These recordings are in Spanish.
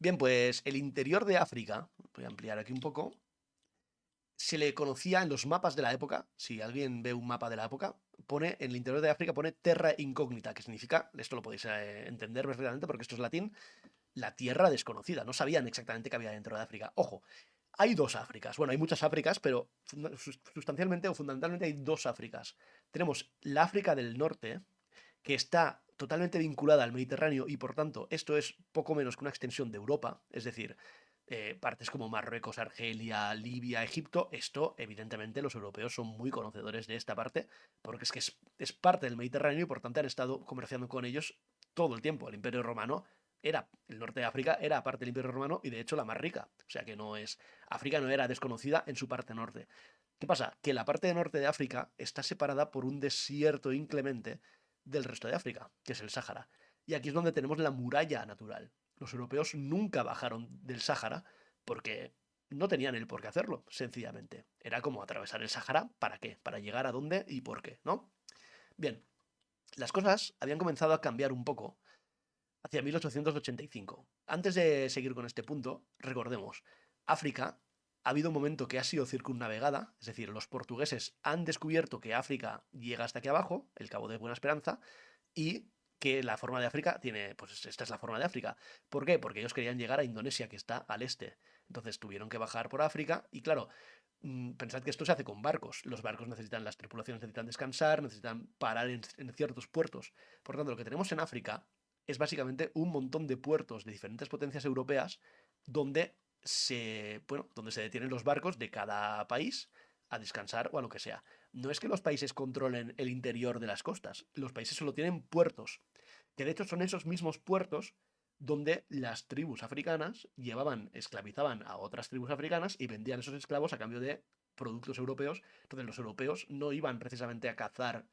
Bien, pues el interior de África, voy a ampliar aquí un poco, se le conocía en los mapas de la época. Si alguien ve un mapa de la época, pone en el interior de África pone terra incógnita, que significa, esto lo podéis entender perfectamente porque esto es latín, la tierra desconocida. No sabían exactamente qué había dentro de África. Ojo, hay dos Áfricas. Bueno, hay muchas Áfricas, pero sustancialmente o fundamentalmente hay dos Áfricas. Tenemos la África del Norte, que está totalmente vinculada al Mediterráneo y por tanto esto es poco menos que una extensión de Europa, es decir, partes como Marruecos, Argelia, Libia, Egipto, esto evidentemente los europeos son muy conocedores de esta parte porque es parte del Mediterráneo y por tanto han estado comerciando con ellos todo el tiempo. El Imperio Romano era, el norte de África era parte del Imperio Romano y de hecho la más rica, o sea que no es, África no era desconocida en su parte norte. ¿Qué pasa? Que la parte norte de África está separada por un desierto inclemente del resto de África, que es el Sáhara. Y aquí es donde tenemos la muralla natural. Los europeos nunca bajaron del Sáhara porque no tenían el por qué hacerlo, sencillamente. Era como atravesar el Sáhara, ¿para qué? Para llegar a dónde y por qué, ¿no? Bien, las cosas habían comenzado a cambiar un poco hacia 1885. Antes de seguir con este punto, recordemos, África ha habido un momento que ha sido circunnavegada, es decir, los portugueses han descubierto que África llega hasta aquí abajo, el Cabo de Buena Esperanza, y que la forma de África tiene, pues esta es la forma de África. ¿Por qué? Porque ellos querían llegar a Indonesia, que está al este. Entonces tuvieron que bajar por África y claro, pensad que esto se hace con barcos. Los barcos necesitan, las tripulaciones necesitan descansar, necesitan parar en ciertos puertos. Por tanto, lo que tenemos en África es básicamente un montón de puertos de diferentes potencias europeas donde donde se detienen los barcos de cada país a descansar o a lo que sea. No es que los países controlen el interior de las costas, los países solo tienen puertos, que de hecho son esos mismos puertos donde las tribus africanas esclavizaban a otras tribus africanas y vendían esos esclavos a cambio de productos europeos. Entonces los europeos no iban precisamente a cazar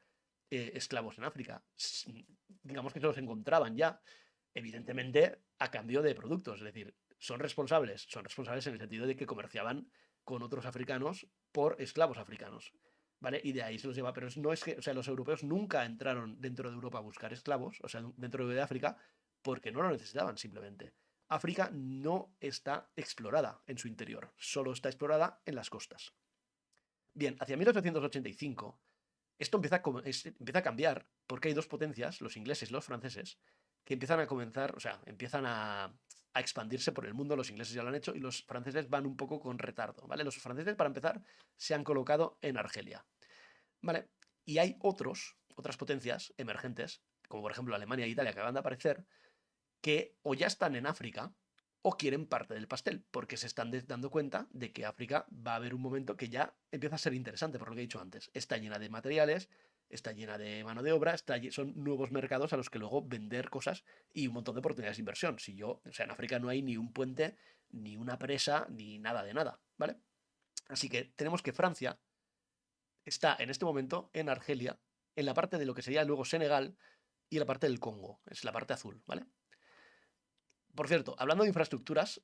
esclavos en África. Digamos que se los encontraban ya, evidentemente a cambio de productos. Es decir, son responsables en el sentido de que comerciaban con otros africanos por esclavos africanos. ¿Vale? Y de ahí se los lleva, pero no es que, o sea, los europeos nunca entraron dentro de Europa a buscar esclavos, o sea, dentro de África, porque no lo necesitaban simplemente. África no está explorada en su interior, solo está explorada en las costas. Bien, hacia 1885 esto empieza a cambiar porque hay dos potencias, los ingleses y los franceses, que empiezan a comenzar, o sea, empiezan a expandirse por el mundo. Los ingleses ya lo han hecho y los franceses van un poco con retardo, ¿vale? Los franceses, para empezar, se han colocado en Argelia, ¿vale? Y hay otras potencias emergentes, como por ejemplo Alemania e Italia, que acaban de aparecer, que o ya están en África o quieren parte del pastel, porque se están dando cuenta de que África va a haber un momento que ya empieza a ser interesante, por lo que he dicho antes. Está llena de materiales, está llena de mano de obra, son nuevos mercados a los que luego vender cosas y un montón de oportunidades de inversión. O sea, en África no hay ni un puente, ni una presa, ni nada de nada, ¿vale? Así que tenemos que Francia está en este momento en Argelia, en la parte de lo que sería luego Senegal y la parte del Congo, es la parte azul, ¿vale? Por cierto, hablando de infraestructuras,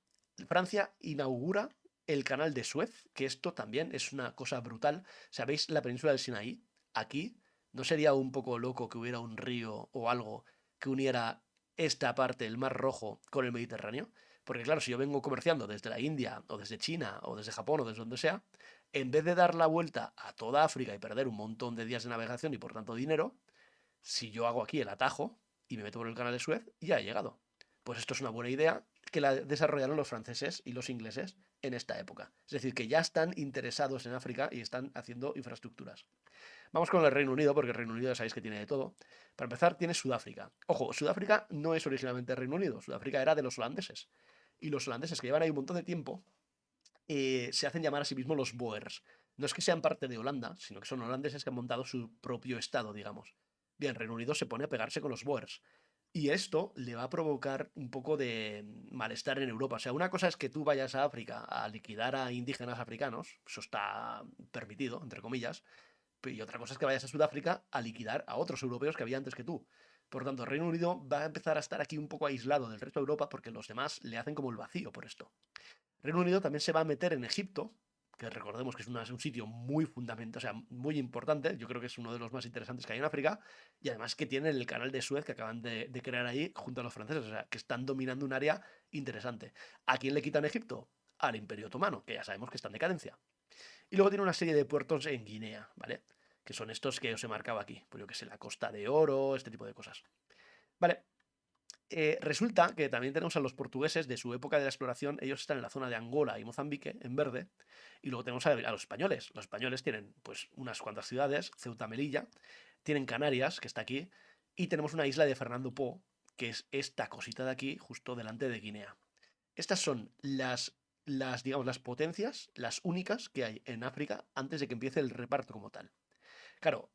Francia inaugura el canal de Suez, que esto también es una cosa brutal. ¿Sabéis la península del Sinaí? Aquí, ¿no sería un poco loco que hubiera un río o algo que uniera esta parte, el Mar Rojo, con el Mediterráneo? Porque claro, si yo vengo comerciando desde la India, o desde China, o desde Japón, o desde donde sea, en vez de dar la vuelta a toda África y perder un montón de días de navegación y por tanto dinero, si yo hago aquí el atajo y me meto por el canal de Suez, ya he llegado. Pues esto es una buena idea que la desarrollaron los franceses y los ingleses en esta época. Es decir, que ya están interesados en África y están haciendo infraestructuras. Vamos con el Reino Unido, porque el Reino Unido ya sabéis que tiene de todo. Para empezar, tiene Sudáfrica. Ojo, Sudáfrica no es originalmente Reino Unido, Sudáfrica era de los holandeses. Y los holandeses, que llevan ahí un montón de tiempo, se hacen llamar a sí mismos los Boers. No es que sean parte de Holanda, sino que son holandeses que han montado su propio estado, digamos. Bien, Reino Unido se pone a pegarse con los Boers. Y esto le va a provocar un poco de malestar en Europa. O sea, una cosa es que tú vayas a África a liquidar a indígenas africanos, eso está permitido, entre comillas, y otra cosa es que vayas a Sudáfrica a liquidar a otros europeos que había antes que tú. Por tanto, Reino Unido va a empezar a estar aquí un poco aislado del resto de Europa porque los demás le hacen como el vacío por esto. Reino Unido también se va a meter en Egipto, que recordemos que es un sitio muy fundamental, o sea, muy importante, yo creo que es uno de los más interesantes que hay en África, y además que tienen el canal de Suez que acaban de crear ahí junto a los franceses, o sea, que están dominando un área interesante. ¿A quién le quitan Egipto? Al Imperio Otomano, que ya sabemos que está en decadencia. Y luego tiene una serie de puertos en Guinea, ¿vale? Que son estos que os he marcado aquí, pues yo que sé, la Costa de Oro, este tipo de cosas. Vale, resulta que también tenemos a los portugueses de su época de la exploración, ellos están en la zona de Angola y Mozambique, en verde, y luego tenemos a los españoles. Los españoles tienen pues unas cuantas ciudades, Ceuta, Melilla, tienen Canarias, que está aquí, y tenemos una isla de Fernando Po, que es esta cosita de aquí, justo delante de Guinea. Estas son digamos, las potencias, las únicas que hay en África antes de que empiece el reparto como tal. Claro,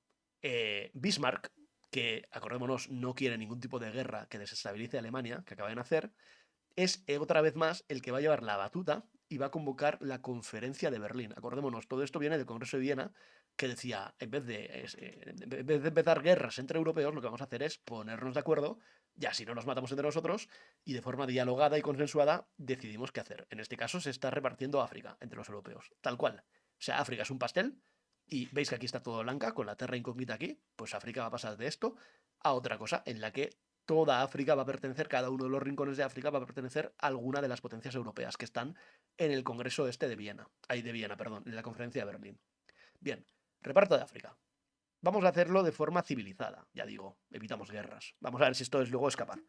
Bismarck, que acordémonos, no quiere ningún tipo de guerra que desestabilice a Alemania, que acaba de nacer, es otra vez más el que va a llevar la batuta y va a convocar la conferencia de Berlín. Acordémonos, todo esto viene del Congreso de Viena, que decía, en vez de empezar guerras entre europeos, lo que vamos a hacer es ponernos de acuerdo, ya si no nos matamos entre nosotros, y de forma dialogada y consensuada decidimos qué hacer. En este caso se está repartiendo África entre los europeos, tal cual. O sea, África es un pastel, y veis que aquí está todo blanca, con la tierra incógnita aquí, pues África va a pasar de esto a otra cosa, en la que toda África va a pertenecer, cada uno de los rincones de África va a pertenecer a alguna de las potencias europeas que están en el Congreso este de Viena, perdón, en la conferencia de Berlín. Bien, reparto de África. Vamos a hacerlo de forma civilizada, ya digo, evitamos guerras. Vamos a ver si esto es luego escapar.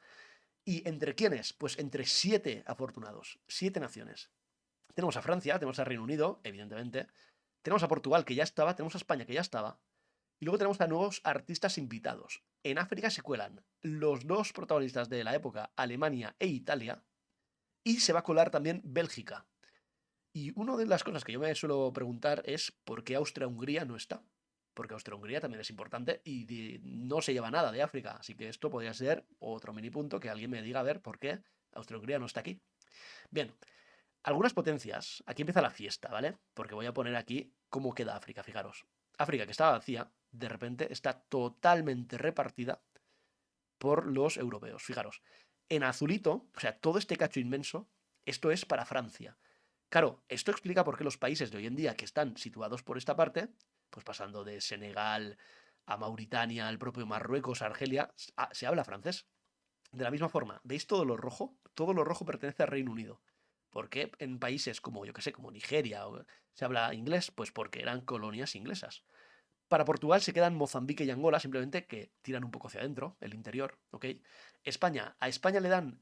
¿Y entre quiénes? Pues entre 7 afortunados, 7 naciones. Tenemos a Francia, tenemos a Reino Unido, evidentemente, tenemos a Portugal, que ya estaba, tenemos a España, que ya estaba, y luego tenemos a nuevos artistas invitados. En África se cuelan los dos protagonistas de la época, Alemania e Italia, y se va a colar también Bélgica. Y una de las cosas que yo me suelo preguntar es por qué Austria-Hungría no está. Porque Austria-Hungría también es importante y no se lleva nada de África. Así que esto podría ser otro mini punto que alguien me diga a ver por qué Austria-Hungría no está aquí. Bien, algunas potencias. Aquí empieza la fiesta, ¿vale? Porque voy a poner aquí cómo queda África, fijaros. África, que estaba vacía, de repente está totalmente repartida por los europeos. Fijaros, en azulito, o sea, todo este cacho inmenso, esto es para Francia. Claro, esto explica por qué los países de hoy en día que están situados por esta parte, pues pasando de Senegal a Mauritania, al propio Marruecos, a Argelia, se habla francés. De la misma forma, ¿veis todo lo rojo? Todo lo rojo pertenece al Reino Unido. ¿Por qué en países como, yo que sé, como Nigeria se habla inglés? Pues porque eran colonias inglesas. Para Portugal se quedan Mozambique y Angola, simplemente que tiran un poco hacia adentro, el interior, ¿ok? España, a España le dan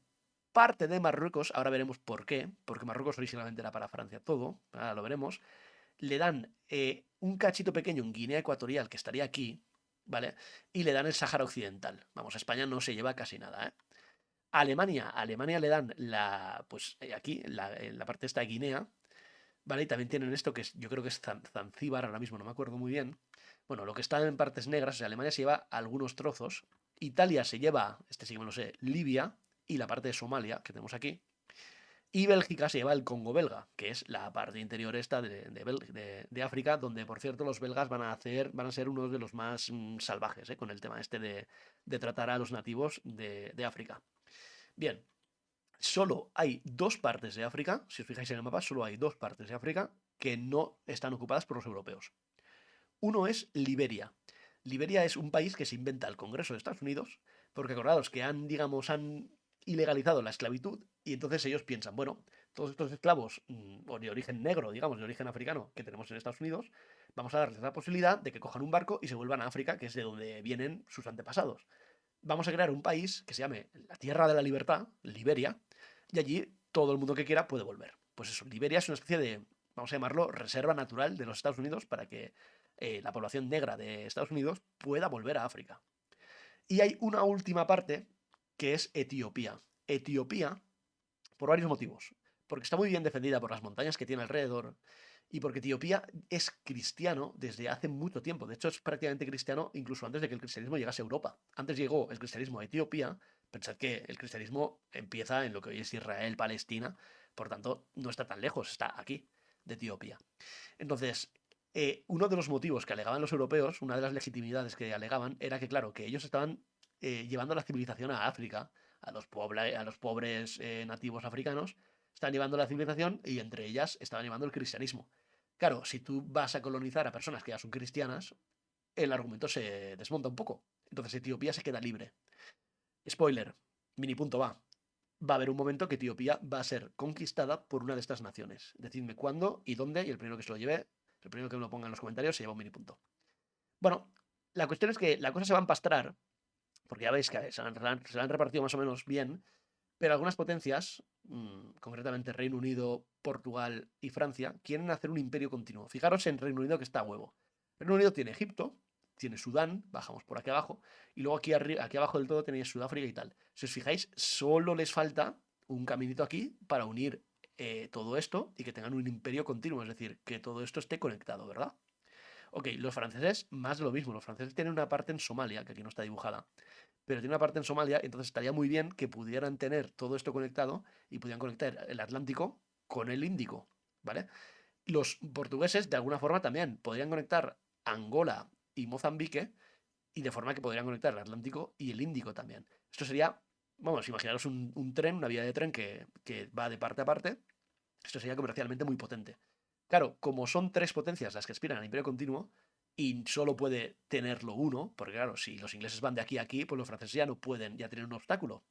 parte de Marruecos, ahora veremos por qué, porque Marruecos originalmente era para Francia todo, ahora lo veremos. Le dan un cachito pequeño en Guinea Ecuatorial, que estaría aquí, ¿vale? Y le dan el Sáhara Occidental. Vamos, a España no se lleva casi nada, ¿eh? Alemania le dan pues aquí, en la parte esta de Guinea, ¿vale? Y también tienen esto que yo creo que es Zanzíbar, ahora mismo no me acuerdo muy bien. Bueno, lo que está en partes negras, o sea, Alemania se lleva algunos trozos, Italia se lleva, este sí que me lo sé, Libia y la parte de Somalia que tenemos aquí, y Bélgica se lleva el Congo belga, que es la parte interior esta de África, donde por cierto los belgas van a ser uno de los más salvajes, con el tema este de tratar a los nativos de África. Bien, solo hay dos partes de África, si os fijáis en el mapa, solo hay dos partes de África que no están ocupadas por los europeos. Uno es Liberia. Liberia es un país que se inventa el Congreso de Estados Unidos, porque acordados que digamos, han ilegalizado la esclavitud, y entonces ellos piensan, bueno, todos estos esclavos o de origen negro, digamos, de origen africano que tenemos en Estados Unidos, vamos a darles la posibilidad de que cojan un barco y se vuelvan a África, que es de donde vienen sus antepasados. Vamos a crear un país que se llame la Tierra de la Libertad, Liberia, y allí todo el mundo que quiera puede volver. Pues eso, Liberia es una especie de, vamos a llamarlo, reserva natural de los Estados Unidos para que la población negra de Estados Unidos pueda volver a África. Y hay una última parte que es Etiopía. Etiopía, por varios motivos. Porque está muy bien defendida por las montañas que tiene alrededor y porque Etiopía es cristiano desde hace mucho tiempo. De hecho, es prácticamente cristiano incluso antes de que el cristianismo llegase a Europa. Antes llegó el cristianismo a Etiopía. Pensad que el cristianismo empieza en lo que hoy es Israel, Palestina. Por tanto, no está tan lejos, está aquí, de Etiopía. Entonces, uno de los motivos que alegaban los europeos, una de las legitimidades que alegaban, era que, claro, que ellos estaban llevando la civilización a África, a los pobres nativos africanos, estaban llevando la civilización y entre ellas estaban llevando el cristianismo. Claro, si tú vas a colonizar a personas que ya son cristianas, el argumento se desmonta un poco. Entonces Etiopía se queda libre. Spoiler, mini punto va. Va a haber un momento que Etiopía va a ser conquistada por una de estas naciones. Decidme cuándo y dónde, y el primero que se lo lleve, el primero que me lo ponga en los comentarios, se lleva un mini punto. Bueno, la cuestión es que la cosa se va a empastrar, porque ya veis que se la han repartido más o menos bien, pero algunas potencias, concretamente Reino Unido, Portugal y Francia, quieren hacer un imperio continuo. Fijaros en Reino Unido que está a huevo. Reino Unido tiene Egipto, tiene Sudán, bajamos por aquí abajo, y luego aquí abajo del todo tenéis Sudáfrica y tal. Si os fijáis, solo les falta un caminito aquí para unir todo esto y que tengan un imperio continuo, es decir, que todo esto esté conectado, ¿verdad? Ok, los franceses, más de lo mismo. Los franceses tienen una parte en Somalia, que aquí no está dibujada, pero tiene una parte en Somalia, entonces estaría muy bien que pudieran tener todo esto conectado y pudieran conectar el Atlántico con el Índico, ¿vale? Los portugueses, de alguna forma, también podrían conectar Angola y Mozambique, y de forma que podrían conectar el Atlántico y el Índico también. Esto sería, vamos, imaginaros un tren, una vía de tren que va de parte a parte. Esto sería comercialmente muy potente. Claro, como son tres potencias las que aspiran al imperio continuo, y solo puede tenerlo uno, porque claro, si los ingleses van de aquí a aquí, pues los franceses ya no pueden, ya tienen un obstáculo.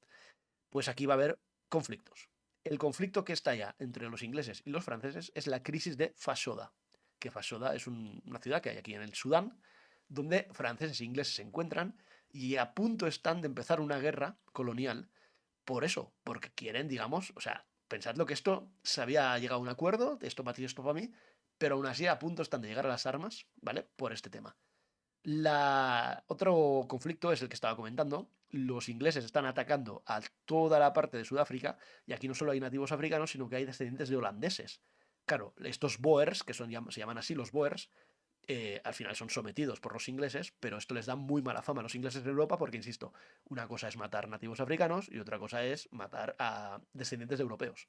Pues aquí va a haber conflictos. El conflicto que estalla entre los ingleses y los franceses es la crisis de Fashoda, que Fashoda es una ciudad que hay aquí en el Sudán, donde franceses e ingleses se encuentran y a punto están de empezar una guerra colonial por eso, porque quieren, digamos, o sea, pensadlo que esto se había llegado a un acuerdo, de esto para ti, esto para mí, pero aún así a punto están de llegar a las armas, ¿vale? Por este tema. Otro conflicto es el que estaba comentando. Los ingleses están atacando a toda la parte de Sudáfrica y aquí no solo hay nativos africanos, sino que hay descendientes de holandeses. Claro, estos Boers, que se llaman así los Boers, al final son sometidos por los ingleses, pero esto les da muy mala fama a los ingleses de Europa porque, insisto, una cosa es matar nativos africanos y otra cosa es matar a descendientes de europeos.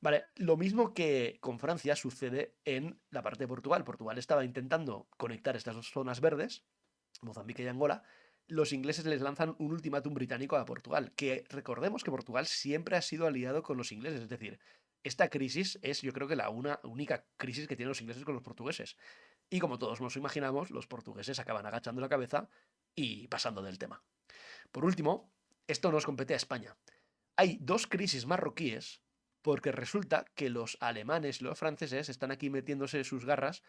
Vale, lo mismo que con Francia sucede en la parte de Portugal. Portugal estaba intentando conectar estas dos zonas verdes, Mozambique y Angola. Los ingleses les lanzan un ultimátum británico a Portugal, que recordemos que Portugal siempre ha sido aliado con los ingleses, es decir, esta crisis es yo creo que la única crisis que tienen los ingleses con los portugueses. Y como todos nos imaginamos, los portugueses acaban agachando la cabeza y pasando del tema. Por último, esto nos compete a España. Hay dos crisis marroquíes porque resulta que los alemanes y los franceses están aquí metiéndose sus garras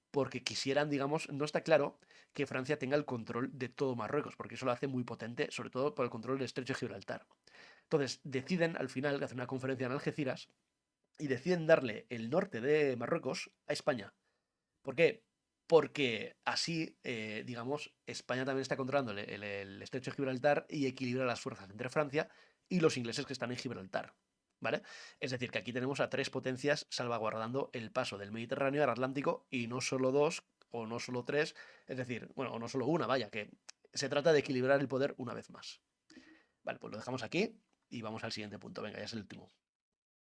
porque quisieran, digamos, no está claro que Francia tenga el control de todo Marruecos, porque eso lo hace muy potente, sobre todo por el control del estrecho de Gibraltar. Entonces, deciden al final hacer una conferencia en Algeciras y deciden darle el norte de Marruecos a España. ¿Por qué? Porque así, digamos, España también está controlando el estrecho de Gibraltar y equilibra las fuerzas entre Francia y los ingleses que están en Gibraltar. ¿Vale? Es decir, que aquí tenemos a tres potencias salvaguardando el paso del Mediterráneo al Atlántico y no solo dos o no solo tres, es decir, bueno, o no solo una, vaya, que se trata de equilibrar el poder una vez más. Vale, pues lo dejamos aquí y vamos al siguiente punto. Venga, ya es el último.